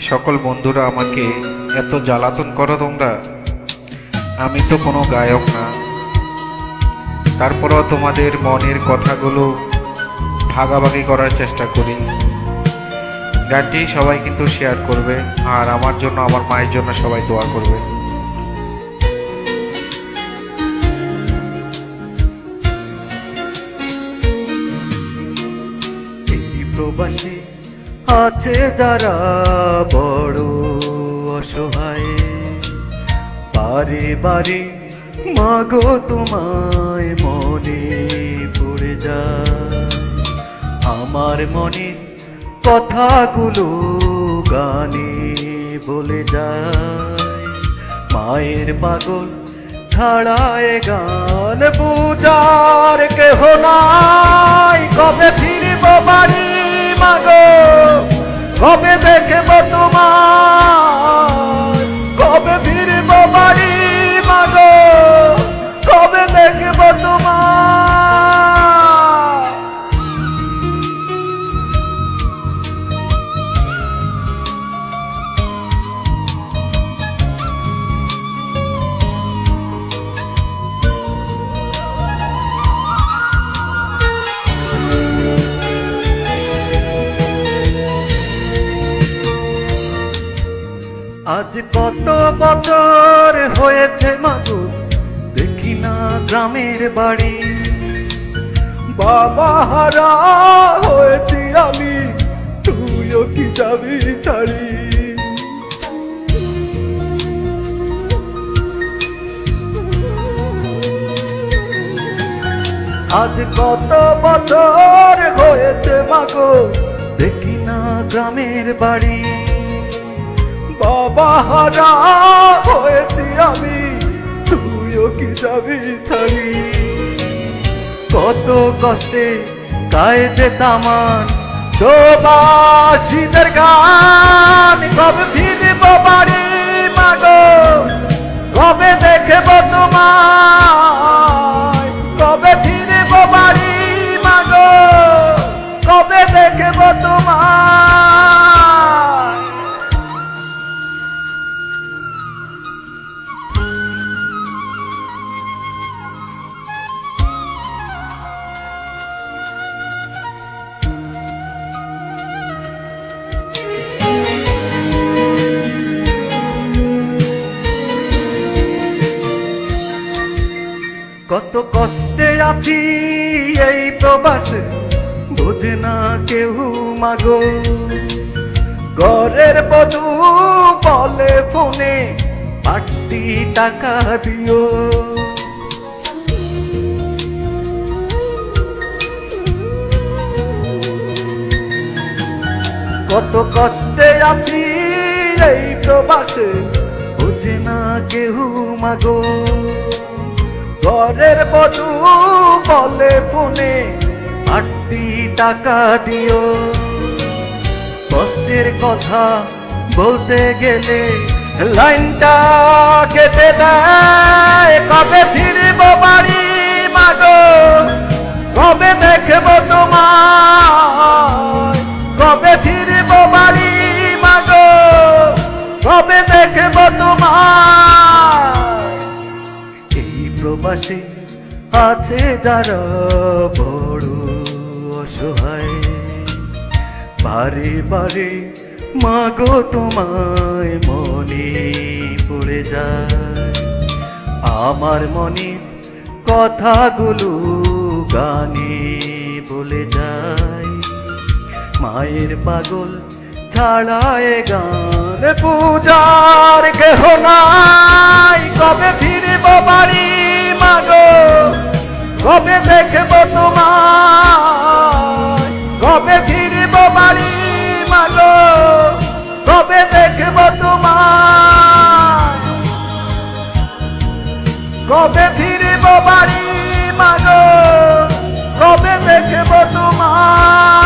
সকল বন্ধুরা আমাকে এত জ্বালাতন করো তোমরা। আমি তো কোনো গায়ক না, তারপরও তোমাদের মনের কথাগুলো ভাগাভাগি করার চেষ্টা করি। গানটি সবাই কিন্তু শেয়ার করবে, আর আমার জন্য, আমার মায়ের জন্য সবাই দোয়া করবে। এই প্রবাসী আছে যারা বড় অসহায়, বারে বারে মাগো তোমায় মনে পড়ে যায়। আমার মনে কথাগুলো গানে বলে যায়। মায়ের পাগল ছাড়ায় গান বুঝার কেহ নাই। কবে ফিরব বাড়ি মাগো, কবে দেখব তোমার, কবে ফিরব বাড়ি মাগো, কবে দেখব তোমার। আজ কত বছর হয়েছে মাগো দেখি না গ্রামের বাড়ি। বাবা হারা হয়েছি আমি, তুইও কি যাবি ছাড়ি। আজ কত বছর হয়েছে মাগো দেখি না গ্রামের বাড়ি। বাবা হারা হয়েছি আমি, তুইও কি যাবি ছাড়ি। কত কষ্টে গাইতে তামান প্রবাসীদের গান। কবে ফিরব বাড়ি মাগো, কবে দেখব তোমায়, কবে ফিরব বাড়ি মাগো, কবে দেখব তোমায়। কত কষ্টে আছি এই প্রবাসে, বোঝে না কেউ মাগো। ঘরের বধূ বলে ফোনে বাড়তি টাকা দিও। কত কষ্টে আছি এই প্রবাসে, বোঝে না কেউ মাগো। ঘরের বধূ বলে ফোনে বাড়তি টাকা দিও। কষ্টের কথা বলতে গেলে লাইনটা কেটে দেয়। কবে ফিরব বাড়ি মাগো, কবে দেখব তোমায়, কবে ফিরব বাড়ি মাগো, কবে দেখব তোমায়। এই প্রবাসী আছে যারা বড় অসহায়, বারে বারে মাগো তোমায় মনে পড়ে যায়। আমার মনে কথাগুলো গানে বলে যায়। মায়ের পাগল ছাড়ায় গান পূজার কেহ নাই। কবে ফিরব বাড়ি মাগো, কবে দেখব তোমায়, কবে ফিরব বাড়ি মাগো, কবে দেখব তোমায়, কবে ফিরব বাড়ি মাগো, কবে দেখব তোমায়।